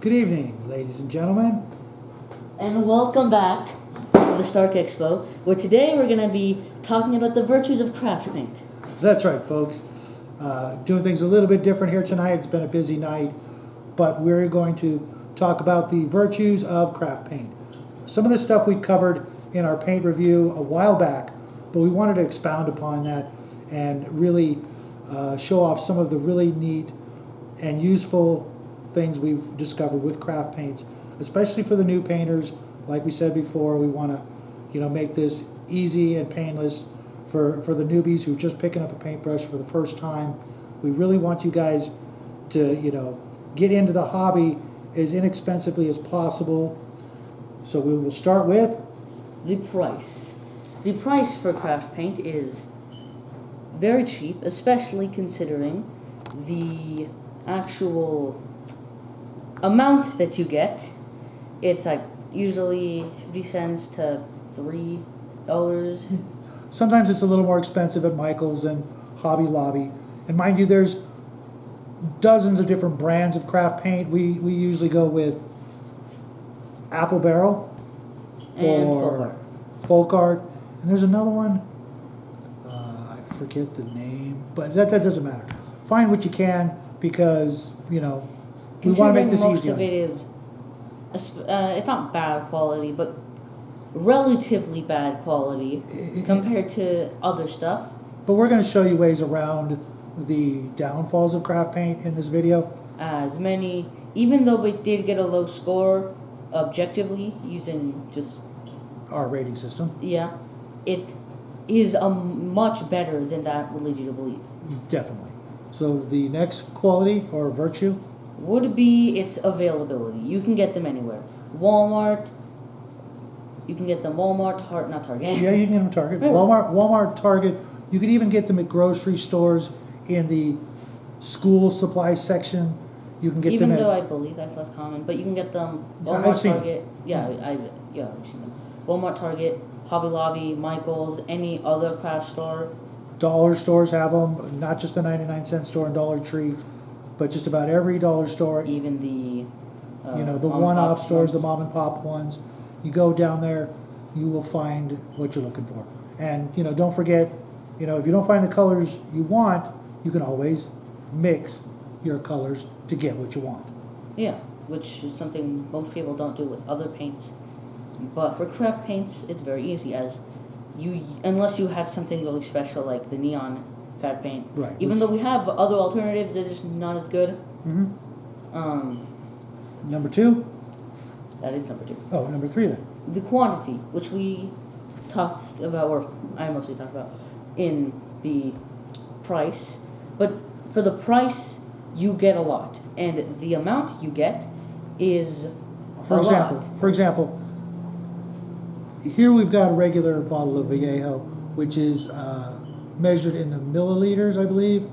Good evening, ladies and gentlemen. And welcome back to the Stark Expo, where today we're going to be talking about the virtues of craft paint. That's right, folks. Doing things a little bit different here tonight. It's been a busy night, but we're going to talk about the virtues of craft paint. Some of this stuff we covered in our paint review a while back, but we wanted to expound upon that and really show off some of the really neat and useful things we've discovered with craft paints, especially for the new painters. Like we said before, we want to, make this easy and painless for the newbies who are just picking up a paintbrush for the first time. We really want you guys to, get into the hobby as inexpensively as possible. So we will start with the price. The price for craft paint is very cheap, especially considering the actual amount that you get. It's like usually 50 cents to $3. Sometimes it's a little more expensive at Michael's and Hobby Lobby. And mind you, there's dozens of different brands of craft paint. We usually go with Apple Barrel And or Folk Art. And there's another one. I forget the name, but that doesn't matter. Find what you can because, we want to make this most easy. of it is, it's not bad quality, but relatively bad quality compared to other stuff. But we're going to show you ways around the downfalls of craft paint in this video. As many, even though we did get a low score objectively using just Our rating system. yeah, it is a much better than that would lead you to believe. Definitely. So the next quality or virtue Would be its availability. You can get them anywhere. Walmart. You can get them Walmart, not Target. Yeah, you can get them at Target. Really? Walmart, Target. You can even get them at grocery stores in the school supply section. You can get Even them though at I believe that's less common, but you can get them Yeah, I've Walmart, seen Target. Yeah, I've seen them. Walmart, Target, Hobby Lobby, Michael's, any other craft store. dollar stores have them, not just the 99-cent store and Dollar Tree, but just about every dollar store. Even the The one-off stores, the mom and pop ones. You go down there, you will find what you're looking for. And don't forget, if you don't find the colors you want, you can always mix your colors to get what you want. Yeah, which is something most people don't do with other paints. But for craft paints, it's very easy, as unless you have something really special like the neon craft paint. Right. Even though we have other alternatives, they're just not as good. Number two? That is number 2. Oh, number 3 then. The quantity, which we talked about, or I mostly talked about, in the price. But for the price, you get a lot, and the amount you get is For example, here we've got a regular bottle of Vallejo, which is measured in the milliliters, I believe.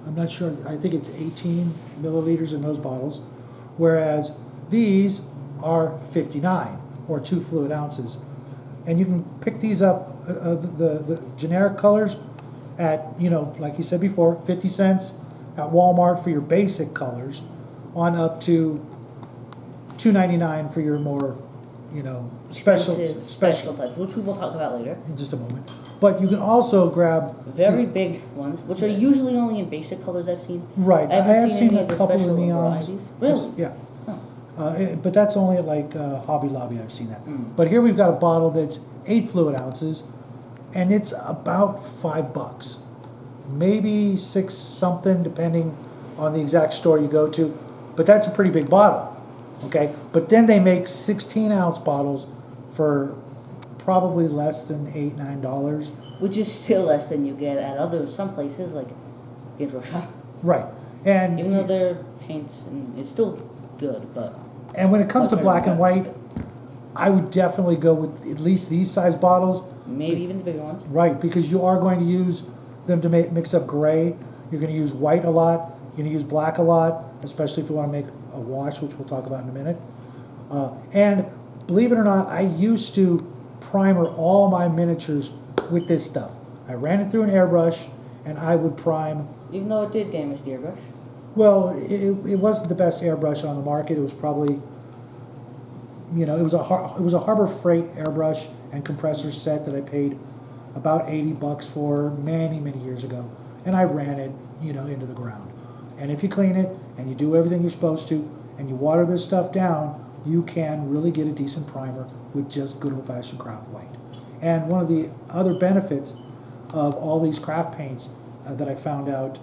I'm not sure. I think it's 18 milliliters in those bottles, whereas these are 59 or 2 fluid ounces. And you can pick these up, the generic colors, at, like you said before, 50 cents at Walmart for your basic colors, on up to $2.99 for your more, special types, which we will talk about later. in just a moment. But you can also grab Very big ones, which are usually only in basic colors I've seen. right. I haven't seen any a of the couple of special neons. varieties. Really? Yeah. Oh. But that's only at like Hobby Lobby. I've seen that. Mm. But here we've got a bottle that's 8 fluid ounces, and it's about $5, maybe 6 something, depending on the exact store you go to. But that's a pretty big bottle. Okay, but then they make 16-ounce bottles for probably less than $8-9. Which is still less than you get at some places like Games Workshop. Right, and Even though their paints, and it's still good, but and when it comes to much black better and than white, I would definitely go with at least these size bottles. maybe even the bigger ones. Right, because you are going to use them to mix up gray. You're going to use white a lot. You're going to use black a lot, especially if you want to make a wash, which we'll talk about in a minute. And believe it or not, I used to primer all my miniatures with this stuff. I ran it through an airbrush, and I would prime. Even though it did damage the airbrush. Well, it wasn't the best airbrush on the market. It was probably, it was a Harbor Freight airbrush and compressor set that I paid about $80 for many, many years ago, and I ran it, into the ground. And if you clean it and you do everything you're supposed to, and you water this stuff down, you can really get a decent primer with just good old-fashioned craft white. And one of the other benefits of all these craft paints that I found out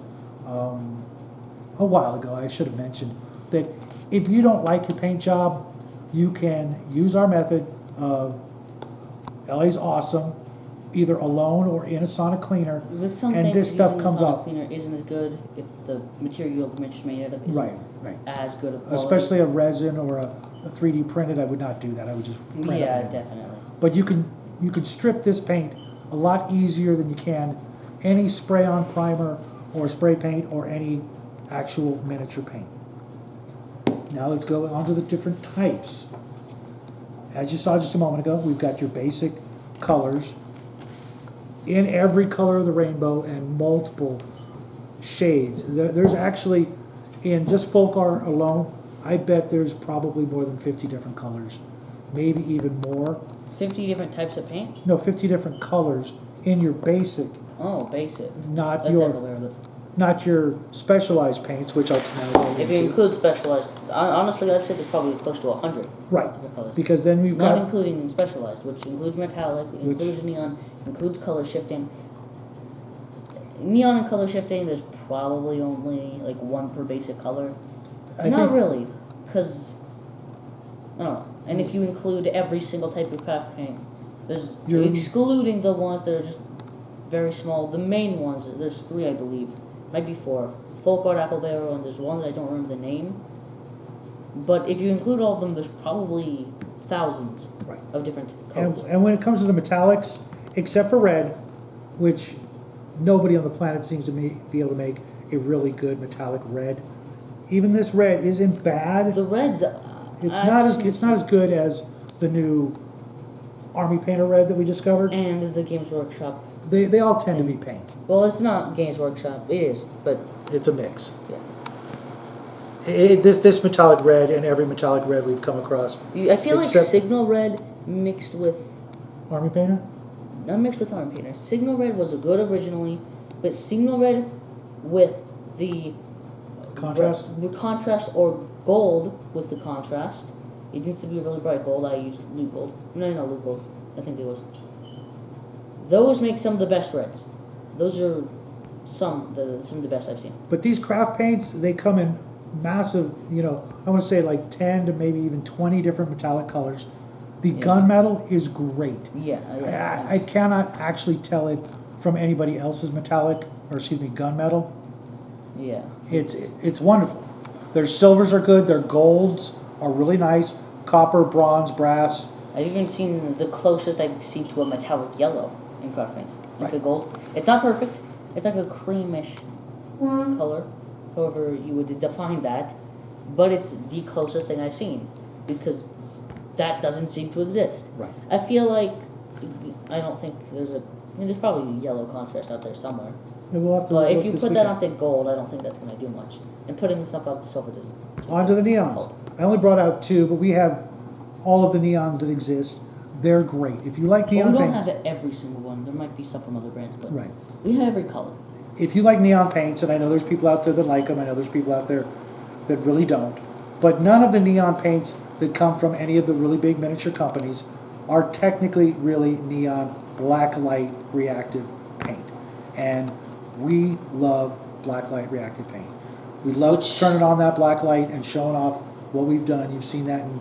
a while ago, I should have mentioned, that if you don't like your paint job, you can use our method of LA's Awesome, either alone or in a sonic cleaner, With some and things, this stuff using comes the sonic up. cleaner isn't as good if the material the mixture made out of isn't Right. as good of quality. Especially a resin or a 3D printed, I would not do that. I would just print Yeah, it. definitely. But you can strip this paint a lot easier than you can any spray-on primer or spray paint or any actual miniature paint. Now let's go on to the different types. As you saw just a moment ago, we've got your basic colors in every color of the rainbow and multiple shades. There's actually, in just folk art alone, I bet there's probably more than 50 different colors, maybe even more. 50 different types of paint? No, 50 different colors in your basic, Oh, basic. not That's your everywhere. not your specialized paints, which I'll now go If you into. include specialized, honestly, I'd say there's probably close to 100 Right, different colors. because then we've Not got, including specialized, which includes metallic, includes neon, includes color shifting. Neon and color shifting, there's probably only like one per basic color. I Not think- really, because I don't know. And if you include every single type of craft paint, there's You're- excluding the ones that are just very small. The main ones, there's 3, I believe, might be 4. Folk art, apple barrel, and there's one that I don't remember the name. But if you include all of them, there's probably thousands Right. of different colors. and when it comes to the metallics, except for red, which nobody on the planet seems to be able to make a really good metallic red. Even this red isn't bad. The reds, It's not as good as the new Army Painter red that we discovered. and the Games Workshop. They all tend to be pink. Well, it's not Games Workshop. It is, but It's a mix. yeah. This metallic red and every metallic red we've come across. I feel like Except- Signal Red mixed with Army Painter? not mixed with Arm Painter. Signal Red was good originally, but Signal Red with the Contrast? with contrast or gold with the contrast. It needs to be a really bright gold. I used Loot Gold. No, not Loot Gold. I think it was. Those make some of the best reds. Those are some of the best I've seen. But these craft paints, they come in massive, I want to say like 10 to maybe even 20 different metallic colors. The Yeah. gunmetal is great. Yeah. I cannot actually tell it from anybody else's metallic, or excuse me, gunmetal. Yeah. It's wonderful. Their silvers are good, their golds are really nice, copper, bronze, brass. I've even seen the closest I've seen to a metallic yellow in craft paints, like Right. a gold. It's not perfect. It's like a creamish color, however you would define that. But it's the closest thing I've seen because that doesn't seem to exist. Right. I feel like I don't think there's probably yellow contrast out there somewhere. And we'll have to But if look you this put that weekend. out the gold, I don't think that's going to do much. And putting stuff out the silver doesn't. On to the neons. I only brought out 2, but we have all of the neons that exist. They're great. If you like Well, neon we don't paints, have every single one. There might be some from other brands, but right. we have every color. If you like neon paints, and I know there's people out there that like them, I know there's people out there that really don't, but none of the neon paints that come from any of the really big miniature companies are technically really neon black light reactive paint. And we love black light reactive paint. We love turning on that black light and showing off what we've done. You've seen that in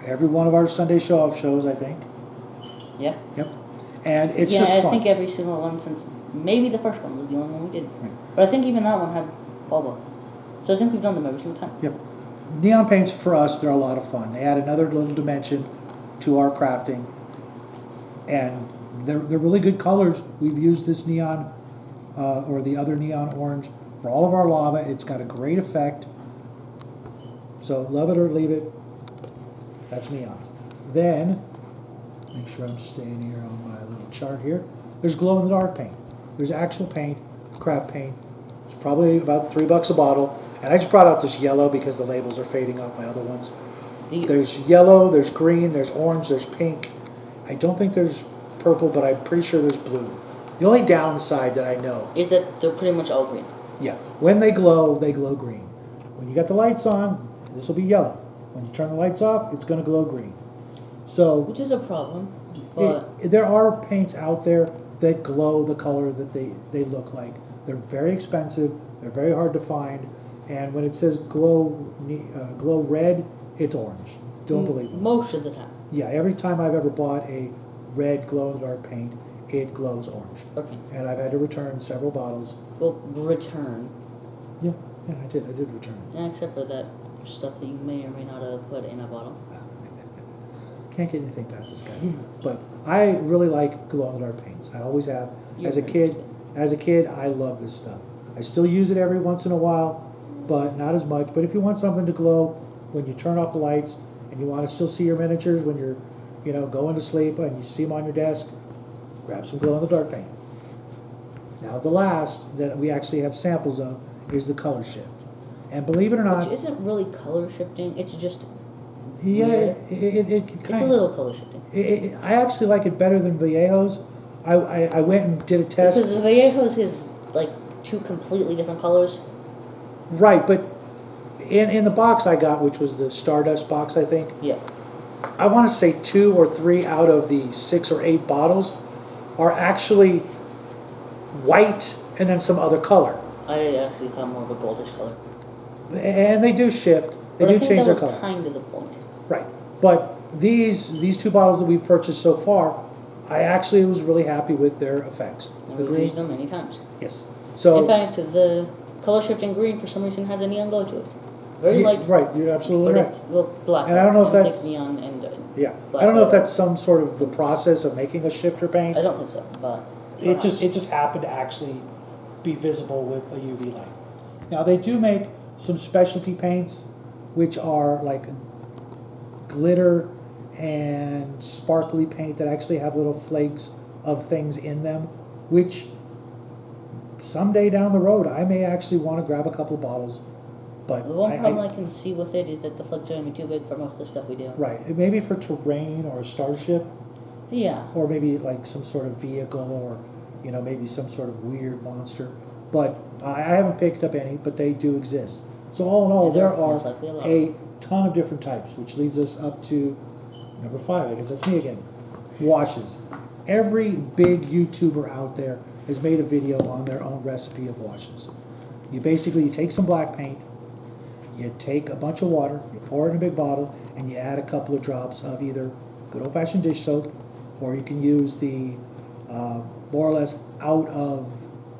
every one of our Sunday show-off shows, I think. Yeah. Yep. And it's yeah, just I fun. think every single one since maybe the first one was the only one we did. Right. But I think even that one had bulba. So I think we've done them every single time. Yep. Neon paints, for us, they're a lot of fun. They add another little dimension to our crafting. And they're really good colors. We've used this neon, or the other neon orange, for all of our lava. It's got a great effect. So love it or leave it. That's neons. Then, make sure I'm staying here on my little chart here. There's glow-in-the-dark paint. There's actual paint, craft paint. It's probably about $3 a bottle. And I just brought out this yellow because the labels are fading off my other ones. The, There's yellow, there's green, there's orange, there's pink. I don't think there's purple, but I'm pretty sure there's blue. The only downside that I know is that they're pretty much all green. yeah, when they glow green. When you got the lights on, this will be yellow. When you turn the lights off, it's going to glow green. So Which is a problem, but there are paints out there that glow the color that they look like. They're very expensive. They're very hard to find. And when it says glow red, it's orange. Don't believe it. most of the time. Yeah, every time I've ever bought a red glow-in-the-dark paint, it glows orange. Okay. And I've had to return several bottles. Well, return. Yeah, I did return it. Yeah, except for that stuff that you may or may not have put in a bottle. Can't get anything past this guy. But I really like glow-in-the-dark paints. I always have. As a kid, I love this stuff. I still use it every once in a while, but not as much. But if you want something to glow when you turn off the lights and you want to still see your miniatures when you're, going to sleep and you see them on your desk, grab some glow-in-the-dark paint. Now the last that we actually have samples of is the color shift. And believe it or not, Which isn't really color shifting, it's just yeah, weird. it It's kind a of. little color shifting. I actually like it better than Vallejo's. I went and did a test. Because Vallejo's is like two completely different colors. Right, but in the box I got, which was the Stardust box, I think, Yeah. I want to say 2 or 3 out of the 6 or 8 bottles are actually white and then some other color. I actually thought more of a goldish color. And they do shift. They But I do think change that their was color. kind of the point. Right. But these 2 bottles that we've purchased so far, I actually was really happy with their effects. And The we've green, used them many times. yes. So In fact, the color shifting green for some reason has a neon glow to it. Very light. right, you're absolutely But right. it's, well, black. And I don't know if and that's- thick neon and Yeah, black I don't know if color. that's some sort of the process of making a shifter paint. I don't think so, but It just happened to actually be visible with a UV light. Now they do make some specialty paints, which are like glitter and sparkly paint that actually have little flakes of things in them, which someday down the road I may actually want to grab a couple bottles. But the one problem I can see with it is that the flakes are going to be too big for most of the stuff we do. right, maybe for terrain or a starship, Yeah. or maybe like some sort of vehicle, or maybe some sort of weird monster. But I haven't picked up any, but they do exist. So all in all, Yeah, there most are likely a lot. a ton of different types, which leads us up to number 5. I guess that's me again. Washes. Every big YouTuber out there has made a video on their own recipe of washes. You take some black paint, you take a bunch of water, you pour it in a big bottle, and you add a couple of drops of either good old-fashioned dish soap, or you can use the more or less out of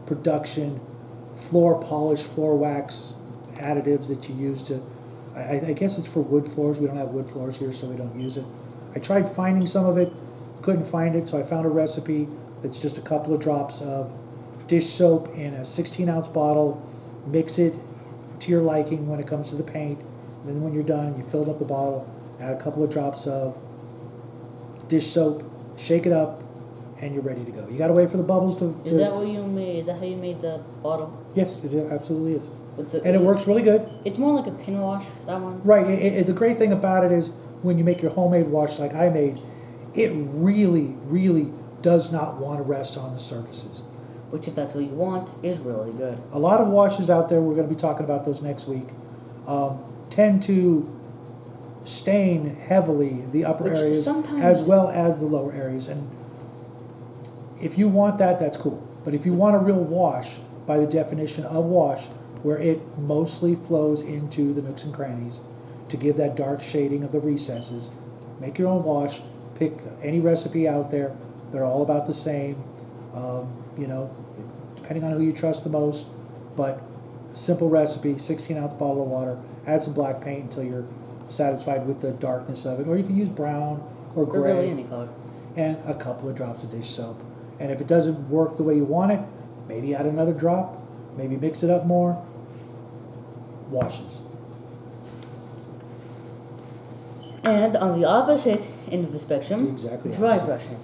production floor polish, floor wax additives that you use to, I guess it's for wood floors. We don't have wood floors here, so we don't use it. I tried finding some of it, couldn't find it, so I found a recipe that's just a couple of drops of dish soap in a 16-ounce bottle, mix it to your liking when it comes to the paint. Then when you're done, you fill up the bottle, add a couple of drops of dish soap, shake it up, and you're ready to go. You got to wait for the bubbles to. Is that what you made? Is that how you made the bottle? Yes, it absolutely is, With and it works really good. It's more like a pin wash, that one. Right. The great thing about it is when you make your homemade wash like I made, it really, really does not want to rest on the surfaces. Which, if that's what you want, is really good. A lot of washes out there, we're going to be talking about those next week, tend to stain heavily the upper Which areas sometimes- as well as the lower areas. And if you want that, that's cool. But if you want a real wash, by the definition of wash, where it mostly flows into the nooks and crannies to give that dark shading of the recesses, make your own wash, pick any recipe out there. They're all about the same, depending on who you trust the most. But simple recipe, 16-ounce bottle of water, add some black paint until you're satisfied with the darkness of it. Or you can use brown or Or gray. really any color. And a couple of drops of dish soap. And if it doesn't work the way you want it, maybe add another drop, maybe mix it up more. Washes. And on the opposite end of the spectrum, Exactly dry opposite. brushing.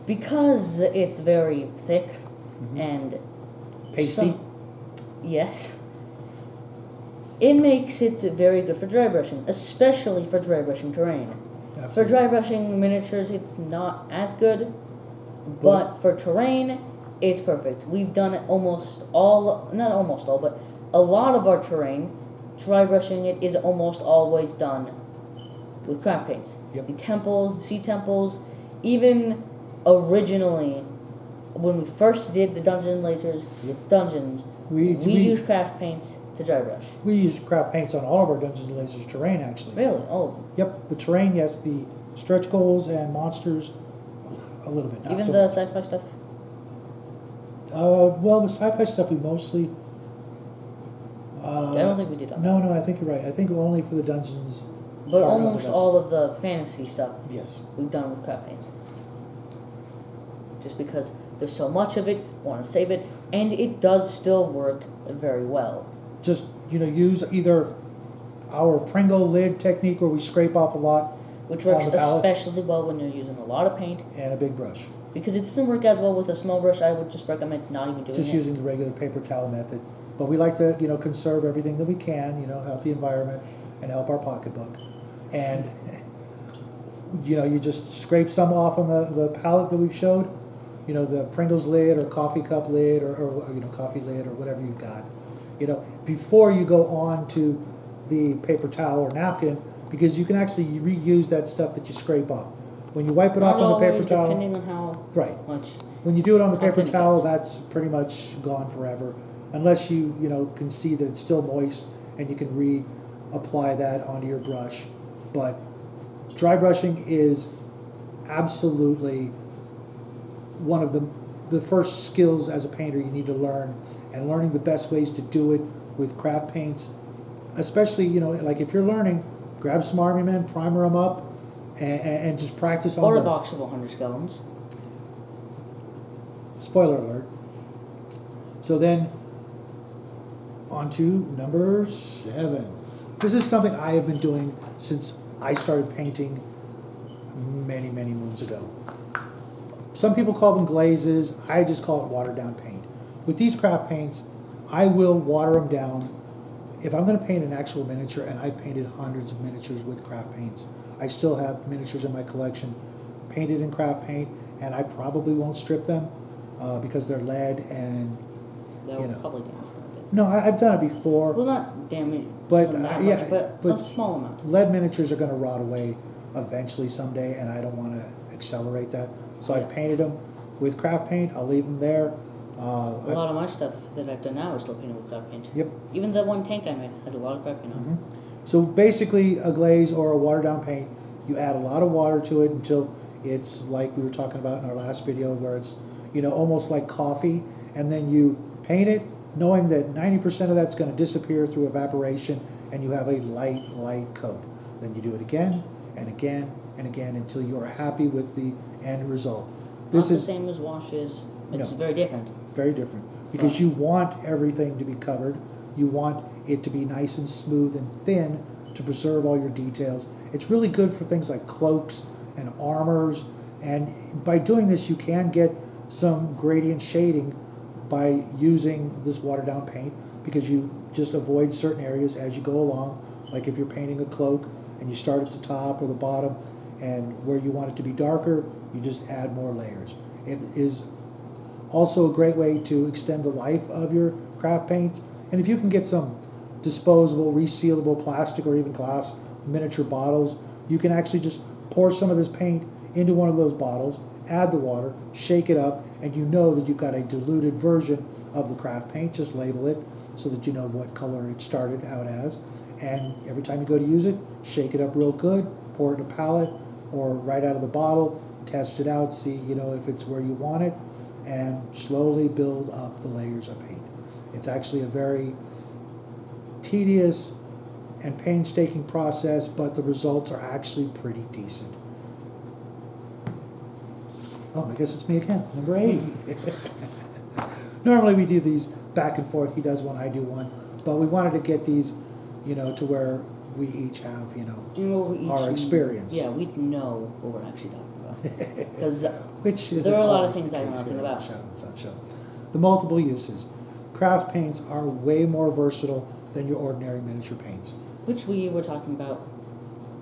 Because it's very thick and Pasty. yes, it makes it very good for dry brushing, especially for dry brushing terrain. Absolutely. For dry brushing miniatures, it's not as good, but for terrain, it's perfect. We've done it not almost all, but a lot of our terrain, dry brushing it is almost always done with craft paints. Yep. The temples, sea temples, even originally, when we first did the dungeons, we used craft paints to dry brush. We use craft paints on all of our Dungeons and Lasers terrain, actually. Really? All of them? Yep, the terrain, yes, the stretch goals and monsters, a little bit. Not Even so the much. sci-fi stuff? Well, the sci-fi stuff we mostly... I don't think we did that. No, I think you're right. I think only for the Dungeons... But part of the almost Dungeons. all of the fantasy stuff Yes. we've done with craft paints. Just because there's so much of it, want to save it, and it does still work very well. Just, use either our Pringle lid technique where we scrape off a lot Which works on the palette, especially well when you're using a lot of paint. and a big brush. Because it doesn't work as well with a small brush, I would just recommend not even doing Just it. using the regular paper towel method. But we like to, conserve everything that we can, help the environment and help our pocketbook. And, you just scrape some off on the palette that we've showed, the Pringles lid or coffee cup lid or coffee lid or whatever you've got. Before you go on to the paper towel or napkin, because you can actually reuse that stuff that you scrape off. When you wipe it Not off on the paper always, towel, depending on how right. much. When you do it on the how paper thin it towel, gets. that's pretty much gone forever, unless you can see that it's still moist and you can reapply that onto your brush. But dry brushing is absolutely one of the first skills as a painter you need to learn, and learning the best ways to do it with craft paints, especially like if you're learning, grab some Army Men, primer them up, and just practice on Or a those. box of 100 skeletons. Spoiler alert. So then, on to number 7. This is something I have been doing since I started painting many, many moons ago. Some people call them glazes. I just call it watered down paint. With these craft paints, I will water them down. If I'm going to paint an actual miniature, and I've painted hundreds of miniatures with craft paints, I still have miniatures in my collection painted in craft paint, and I probably won't strip them because they're lead and, That would probably damage them a bit. No, I've done it before. Well, not damage But, them that yeah, much, but but a small amount. Lead miniatures are going to rot away eventually someday, and I don't want to accelerate that. So Yeah. I've painted them with craft paint. I'll leave them there. A lot of my stuff that I've done now is still painted with craft paint. Yep. Even the one tank I made has a lot of craft paint on it. So basically, a glaze or a watered down paint, you add a lot of water to it until it's like we were talking about in our last video, where it's almost like coffee, and then you paint it, knowing that 90% of that's going to disappear through evaporation, and you have a light coat. Then you do it again and again and again until you are happy with the end result. This Not the is same as washes. It's No. very different. very different because you want everything to be covered. You want it to be nice and smooth and thin to preserve all your details. It's really good for things like cloaks and armors, and by doing this you can get some gradient shading by using this watered down paint, because you just avoid certain areas as you go along. Like if you're painting a cloak and you start at the top or the bottom, and where you want it to be darker, you just add more layers. It is also a great way to extend the life of your craft paints. And if you can get some disposable, resealable plastic or even glass miniature bottles, you can actually just pour some of this paint into one of those bottles, add the water, shake it up, and you know that you've got a diluted version of the craft paint. Just label it so that you know what color it started out as. And every time you go to use it, shake it up real good, pour it in a palette or right out of the bottle, test it out, see if it's where you want it, and slowly build up the layers of paint. It's actually a very tedious and painstaking process, but the results are actually pretty decent. Oh, I guess it's me again, number 8. Normally we do these back and forth. He does one, I do one, but we wanted to get these, to where we each have, our experience. Yeah, we know what we're actually talking about. Because Which is there are a lot of always things the I know case nothing here on about. Shadow and Sun Show. The multiple uses. craft paints are way more versatile than your ordinary miniature paints. Which we were talking about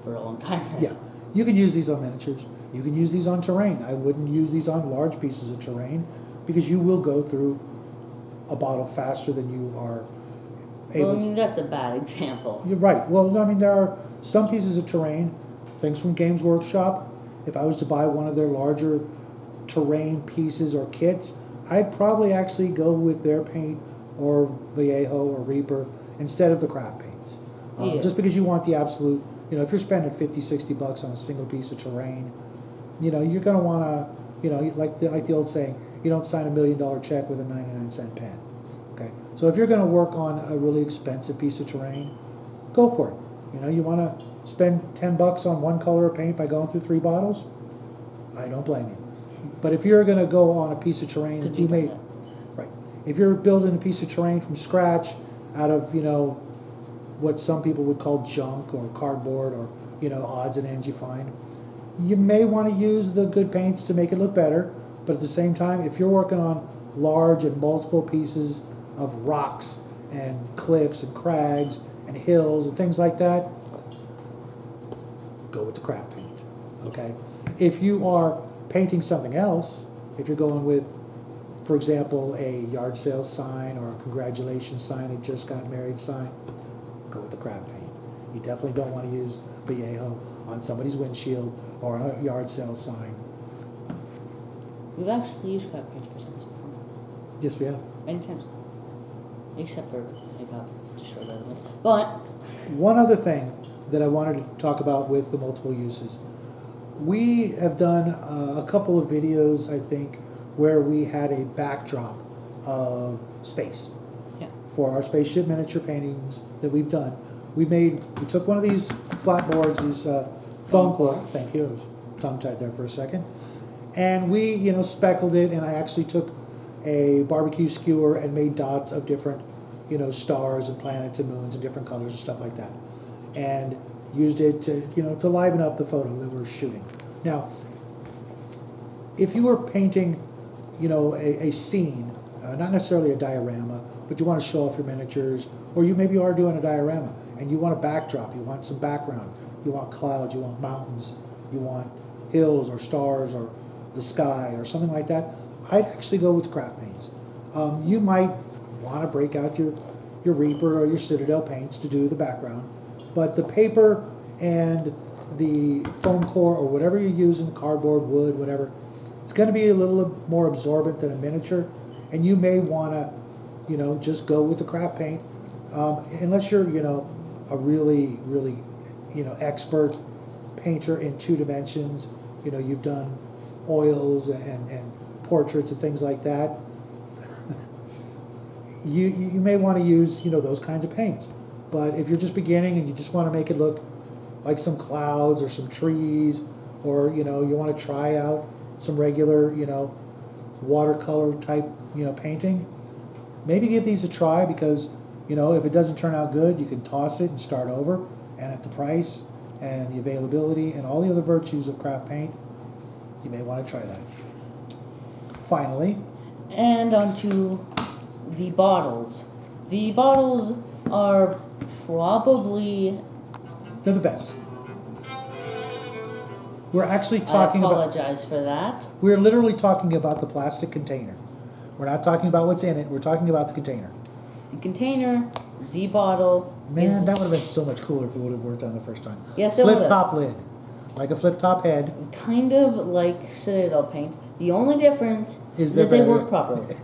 for a long time. Yeah, you can use these on miniatures. You can use these on terrain. I wouldn't use these on large pieces of terrain because you will go through a bottle faster than you are able Well, I mean, that's a bad example. You're right. Well, I mean, there are some pieces of terrain, things from Games Workshop. If I was to buy one of their larger terrain pieces or kits, I'd probably actually go with their paint or Vallejo or Reaper instead of the craft paints. Yeah. Just because you want the absolute, if you're spending 50, 60 bucks on a single piece of terrain, you're going to want to, like the old saying, you don't sign $1 million check with a 99-cent pen. Okay, so if you're going to work on a really expensive piece of terrain, go for it. You want to spend 10 bucks on one color of paint by going through 3 bottles, I don't blame you. But if you're going to go on a piece of terrain that you made, right, if you're building a piece of terrain from scratch out of, what some people would call junk or cardboard or, odds and ends you find, you may want to use the good paints to make it look better. But at the same time, if you're working on large and multiple pieces of rocks and cliffs and crags and hills and things like that, go with the craft paint, okay? If you are painting something else, if you're going with, for example, a yard sale sign or a congratulations sign, a just got married sign, go with the craft paint. You definitely don't want to use Vallejo on somebody's windshield or on a yard sale sign. We've actually used craft paints for signs before. Yes, we have. Many times. Except for it got destroyed by the wind. But One other thing that I wanted to talk about with the multiple uses. We have done a couple of videos, I think, where we had a backdrop of space. yeah. For our spaceship miniature paintings that we've done. We took one of these flat boards, these foam core, thank you, I was tongue-tied there for a second, and we, speckled it, and I actually took a barbecue skewer and made dots of different, stars and planets and moons and different colors and stuff like that, and used it to, to liven up the photo that we're shooting. Now, if you were painting, a scene, not necessarily a diorama, but you want to show off your miniatures, or you maybe are doing a diorama, and you want a backdrop, you want some background, you want clouds, you want mountains, you want hills or stars or the sky or something like that, I'd actually go with craft paints. You might want to break out your Reaper or your Citadel paints to do the background, but the paper and the foam core or whatever you're using, cardboard, wood, whatever, it's going to be a little more absorbent than a miniature, and you may want to, just go with the craft paint, unless you're, a really, really, expert painter in 2 dimensions. You've done oils and portraits and things like that. You may want to use, those kinds of paints. But if you're just beginning and you just want to make it look like some clouds or some trees, or, you want to try out some regular, watercolor type, painting, maybe give these a try, because, if it doesn't turn out good, you can toss it and start over. And at the price and the availability and all the other virtues of craft paint, you may want to try that. Finally, And onto the bottles. The bottles are probably. they're the best. We're actually I talking about. apologize for that. We're literally talking about the plastic container. We're not talking about what's in it. We're talking about the container. The container, the bottle. Man, is that would have been so much cooler if it would have worked on the first time. Yes, it Flip would've. top lid, like a flip top head. kind of like Citadel paint. The only difference is they're that they better. work properly.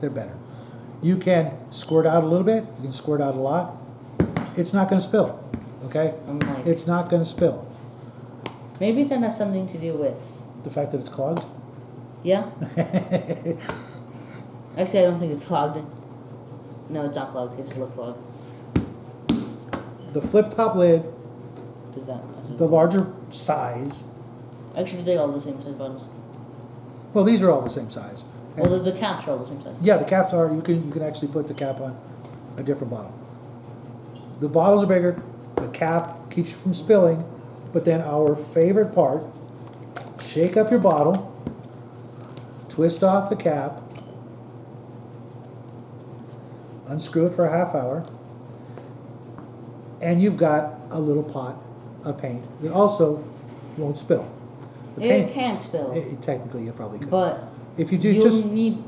They're better. You can squirt out a little bit. You can squirt out a lot. It's not going to spill. Okay? Unlike, It's not going to spill. maybe that has something to do with. The fact that it's clogged. Yeah? Actually, I don't think it's clogged. No, it's not clogged. It's looks clogged. The flip top lid, Is that? the larger size. Actually, they all the same size bottles. Well, these are all the same size. And Well, the caps are all the same size. yeah, the caps are. You can actually put the cap on a different bottle. The bottles are bigger. The cap keeps you from spilling. But then our favorite part: shake up your bottle, twist off the cap, unscrew it for a half hour, and you've got a little pot of paint that also won't spill. The It can spill, technically, it probably could. but If you do,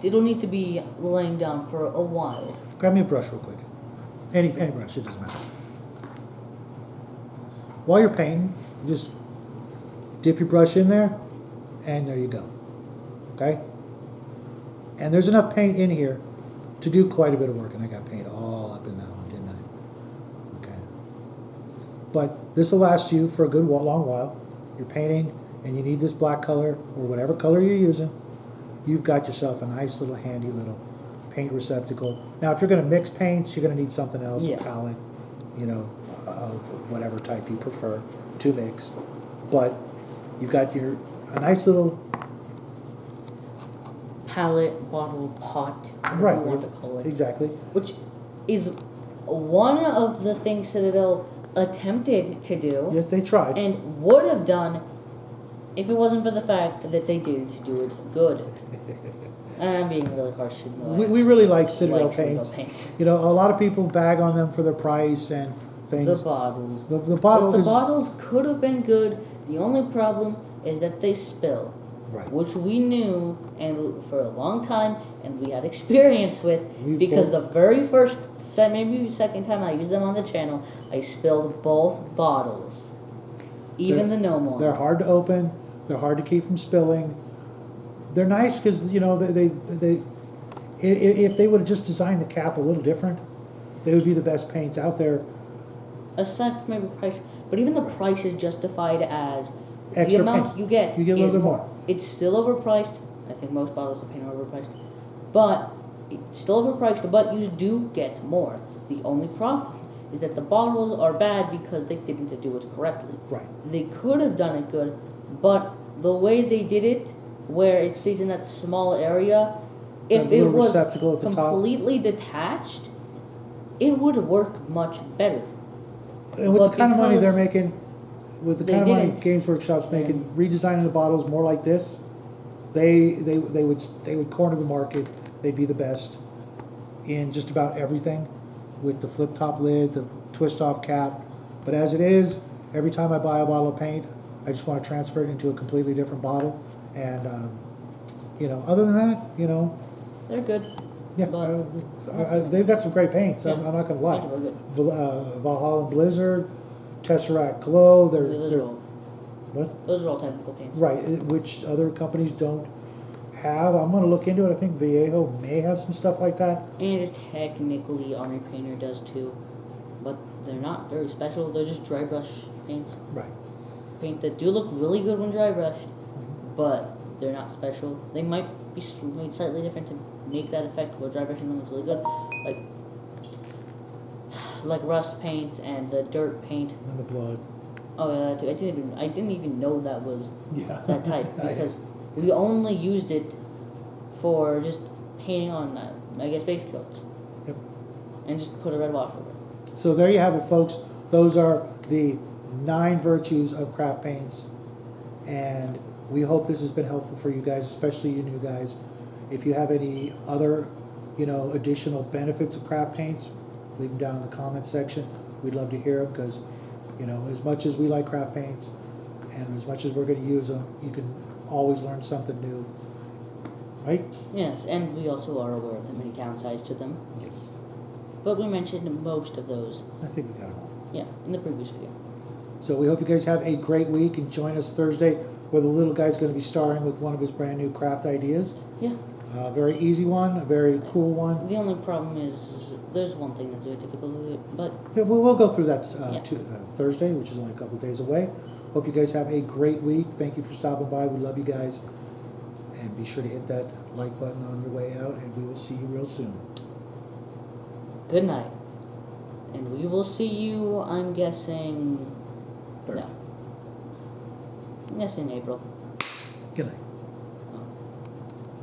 it'll need to be laying down for a while. grab me a brush real quick. Any brush, it doesn't matter. While you're painting, just dip your brush in there, and there you go. Okay? And there's enough paint in here to do quite a bit of work, and I got paint all up in that one, didn't I? Okay. But this will last you for a good long while. You're painting, and you need this black color, or whatever color you're using. You've got yourself a nice little handy little paint receptacle. Now, if you're going to mix paints, you're going to need something else, Yeah. a palette, you know, of whatever type you prefer to mix. But you've got a nice little Palette, bottle, pot, whatever right, you want to call it. exactly. Which is one of the things Citadel attempted to do. Yes, they tried. And would have done if it wasn't for the fact that they didn't do it good. I'm being really harsh. We really like Citadel Citadel paints. You know, a lot of people bag on them for their price and things. The bottles. The bottle But the is bottles could have been good. The only problem is that they spill. right. Which we knew and for a long time and we had experience with because the very first maybe second time I used them on the channel, I spilled both bottles. Even the gnome one. They're hard to open. They're hard to keep from spilling. They're nice because, you know, they if they would have just designed the cap a little different, they would be the best paints out there. Aside from maybe price, but even the price is justified as Extra the amount paint. you get. You get a little is bit more. It's still overpriced. I think most bottles of paint are overpriced, but it's still overpriced. But you do get more. The only problem is that the bottles are bad because they didn't do it correctly. Right. They could have done it good, but the way they did it, where it stays in that small area, if it little was receptacle at the top. completely detached, it would work much better. And with But the kind of money they're because making, with the they kind of money didn't. Games Workshop's making, redesigning the bottles more like this, they would corner the market. They'd be the best in just about everything, with the flip top lid, the twist off cap. But as it is, every time I buy a bottle of paint, I just want to transfer it into a completely different bottle. And you know, other than that, you know, They're good. yeah, they've got some great paints. I'm not gonna lie. Paints were good. Valhalla Blizzard, Tesseract Glow. Those They're are all, what? those are all technical paints. Right, which other companies don't have. I'm gonna look into it. I think Vallejo may have some stuff like that. And technically Army Painter does too, but they're not very special. They're just dry brush paints. Right. Paint that do look really good when dry brushed, but they're not special. They might be made slightly different to make that effect where dry brushing them is really good, like rust paints and the dirt paint. And the blood. Oh yeah, that too. I didn't even know that was Yeah. that type because we only used it for just painting on I guess base coats. Yep. And just put a red wash over it. So there you have it, folks. Those are the 9 virtues of craft paints, and we hope this has been helpful for you guys, especially you new guys. If you have any other, you know, additional benefits of craft paints, leave them down in the comments section. We'd love to hear them because, you know, as much as we like craft paints and as much as we're going to use them, you can always learn something new, right? Yes, and we also are aware of the many downsides to them. Yes. But we mentioned most of those, I think we got it all. yeah, in the previous video. So we hope you guys have a great week and join us Thursday where the little guy's going to be starring with one of his brand new craft ideas. Yeah. Very easy one, a very cool one. The only problem is there's one thing that's very difficult with it, but Yeah, we'll go through that Yeah. Thursday, which is only a couple days away. Hope you guys have a great week. Thank you for stopping by. We love you guys. And be sure to hit that like button on your way out, and we will see you real soon. good night. And we will see you, I'm guessing, Thursday. no. I'm guessing April. Good night.